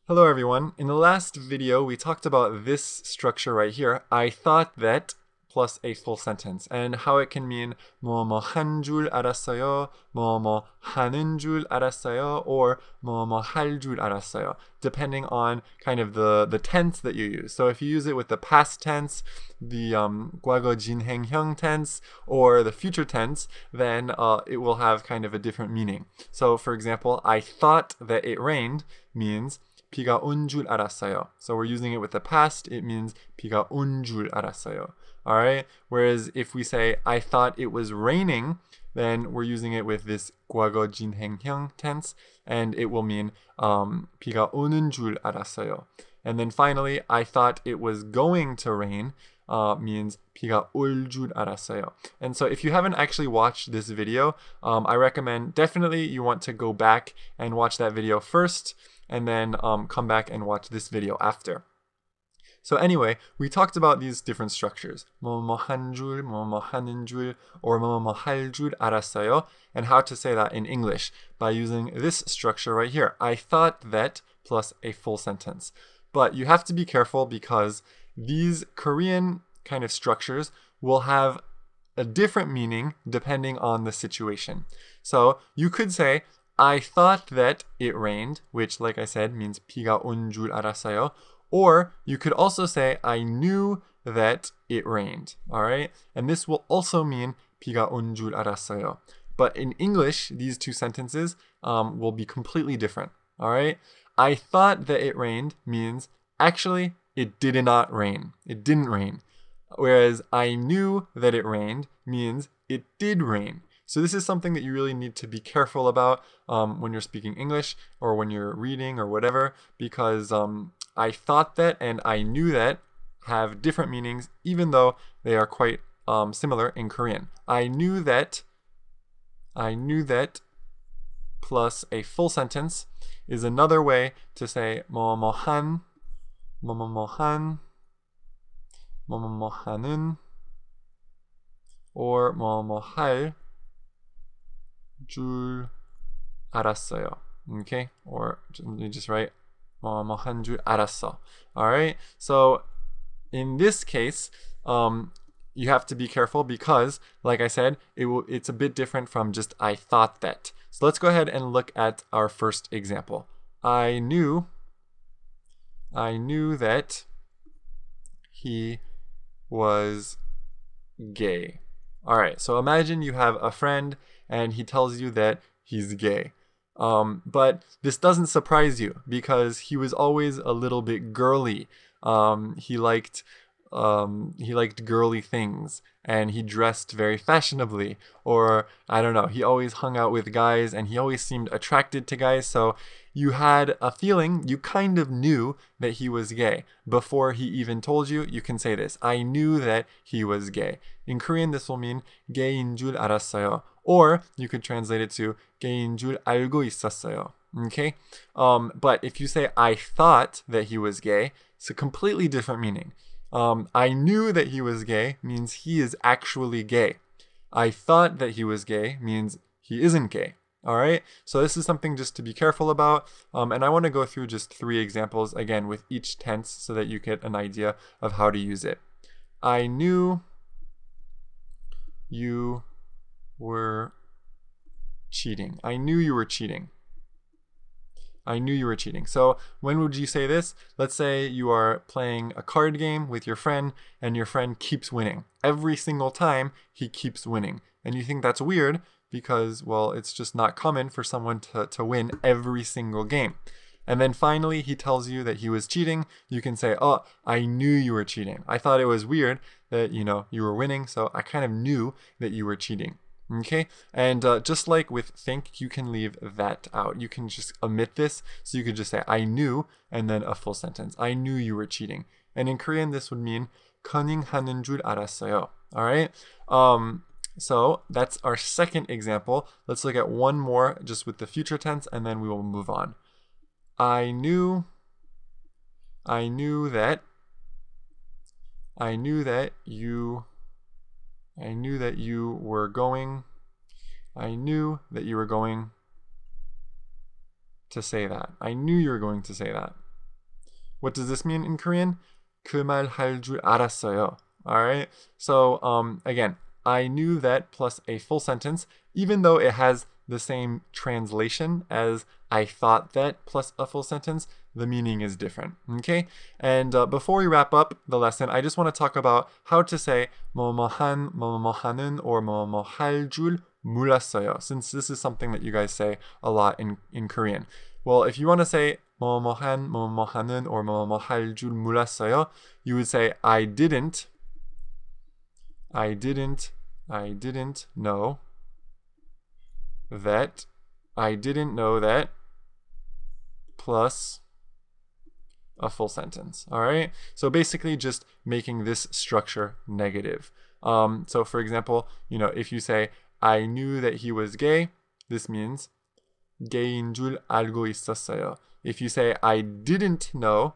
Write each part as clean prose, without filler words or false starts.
Hello everyone. In the last video, we talked about this structure right here. I thought that plus a full sentence and how it can mean 뭐뭐 한 줄 알았어요, 뭐뭐 하는 줄 알았어요, or 뭐뭐 할 줄 알았어요, depending on kind of the tense that you use. So if you use it with the past tense, the 과거 진행형 tense, or the future tense, then it will have kind of a different meaning. So for example, I thought that it rained means 비가 온 줄 알았어요. So we're using it with the past, it means 비가 온 줄 알았어요. Alright? Whereas if we say I thought it was raining, then we're using it with this 과거 진행형 tense, and it will mean 비가 오는 줄 알았어요. And then finally, I thought it was going to rain means 비가 올 줄 알았어요. And so if you haven't actually watched this video, I recommend definitely you want to go back and watch that video first, and then come back and watch this video after. So anyway, we talked about these different structures, 뭐뭐 한 줄, 뭐뭐 하는 줄, or 뭐뭐 할 줄 알았어요, and how to say that in English by using this structure right here. I thought that plus a full sentence. But you have to be careful because these Korean kind of structures will have a different meaning depending on the situation. So you could say, I thought that it rained, which, like I said, means 비가 온 줄 알았어요. Or you could also say, I knew that it rained. All right? And this will also mean 비가 온 줄 알았어요. But in English, these two sentences will be completely different. All right? I thought that it rained means actually it did not rain. It didn't rain. Whereas I knew that it rained means it did rain. So this is something that you really need to be careful about when you're speaking English or when you're reading or whatever, because I thought that and I knew that have different meanings, even though they are quite similar in Korean. I knew that plus a full sentence is another way to say 뭐뭐한, 뭐뭐한, 뭐뭐하는, or 뭐뭐할 줄 알았어요. Okay? Or you just write 뭐뭐한 줄 알았어. Alright? So in this case, you have to be careful because, like I said, it's a bit different from just I thought that. So let's go ahead and look at our first example. I knew that he was gay. Alright, so imagine you have a friend and he tells you that he's gay. But this doesn't surprise you because he was always a little bit girly. He liked girly things and he dressed very fashionably, or I don't know, he always hung out with guys and he always seemed attracted to guys. So you had a feeling, you kind of knew that he was gay before he even told you. You can say this, I knew that he was gay. In Korean, this will mean 게인 줄 알았어요. Or you could translate it to 게인 줄 알고 있었어요. Okay? But if you say I thought that he was gay, it's a completely different meaning. I knew that he was gay means he is actually gay. I thought that he was gay means he isn't gay. All right? So this is something just to be careful about. And I want to go through just 3 examples again with each tense so that you get an idea of how to use it. I knew you were cheating. I knew you were cheating. I knew you were cheating. So when would you say this? Let's say you are playing a card game with your friend and your friend keeps winning. Every single time he keeps winning. And you think that's weird because, well, it's just not common for someone to win every single game. And then finally he tells you that he was cheating. You can say, oh, I knew you were cheating. I thought it was weird that, you were winning, so I kind of knew that you were cheating. Okay, and just like with think, you can leave that out. You can just omit this, so you could just say I knew and then a full sentence. I knew you were cheating. And in Korean, this would mean 커닝하는 줄 알았어요. All right. So that's our second example. Let's look at one more just with the future tense, and then we will move on. I knew that you were going. I knew that you were going to say that. I knew you were going to say that. What does this mean in Korean? 그 말 할 줄 알았어요. Alright? So, again, I knew that plus a full sentence, even though it has the same translation as I thought that plus a full sentence, the meaning is different. Okay? And before we wrap up the lesson, I just want to talk about how to say 뭐뭐한, 뭐뭐하는, or 뭐뭐할 줄 몰랐어요, since this is something that you guys say a lot in Korean. Well, if you want to say 뭐뭐한, 뭐뭐하는, or 뭐뭐할 줄 몰랐어요, you would say I didn't know that. I didn't know that plus a full sentence. All right. So basically just making this structure negative. So for example, if you say I knew that he was gay, this means 게이인 줄 알고 있었어요. If you say I didn't know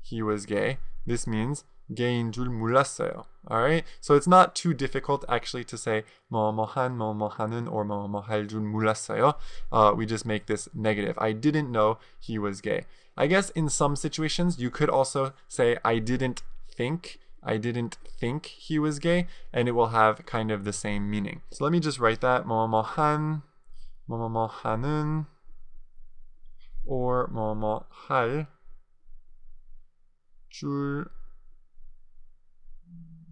he was gay, this means 게이인 줄 몰랐어요. Alright? So it's not too difficult actually to say 뭐뭐한, 뭐뭐하는, or 뭐뭐할 줄 몰랐어요. We just make this negative. I didn't know he was gay. I guess in some situations you could also say I didn't think he was gay, and it will have kind of the same meaning. So let me just write that. 뭐뭐한, 뭐뭐하는, or 뭐뭐할 줄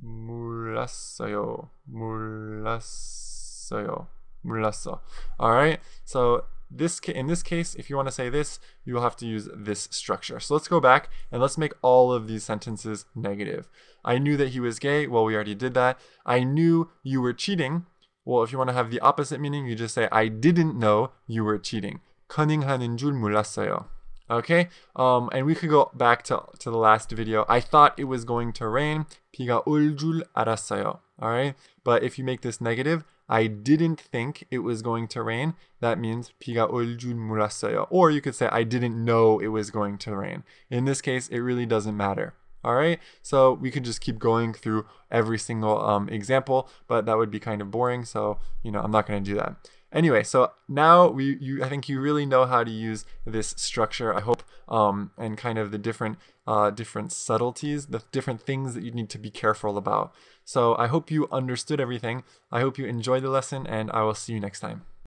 몰랐어요. Alright, so in this case, if you want to say this, you will have to use this structure. So let's go back and let's make all of these sentences negative. I knew that he was gay. Well, we already did that. I knew you were cheating. Well, if you want to have the opposite meaning, you just say I didn't know you were cheating. 커닝하는 줄 몰랐어요. Okay, and we could go back to the last video. I thought it was going to rain. 비가 올 줄 알았어요. Alright, but if you make this negative, I didn't think it was going to rain. That means 비가 올 줄 몰랐어요. Or you could say I didn't know it was going to rain. In this case, it really doesn't matter. Alright, so we could just keep going through every single example, but that would be kind of boring, so I'm not going to do that. Anyway, so now I think you really know how to use this structure, I hope, and kind of the different subtleties, the different things that you need to be careful about. So I hope you understood everything. I hope you enjoyed the lesson, and I will see you next time.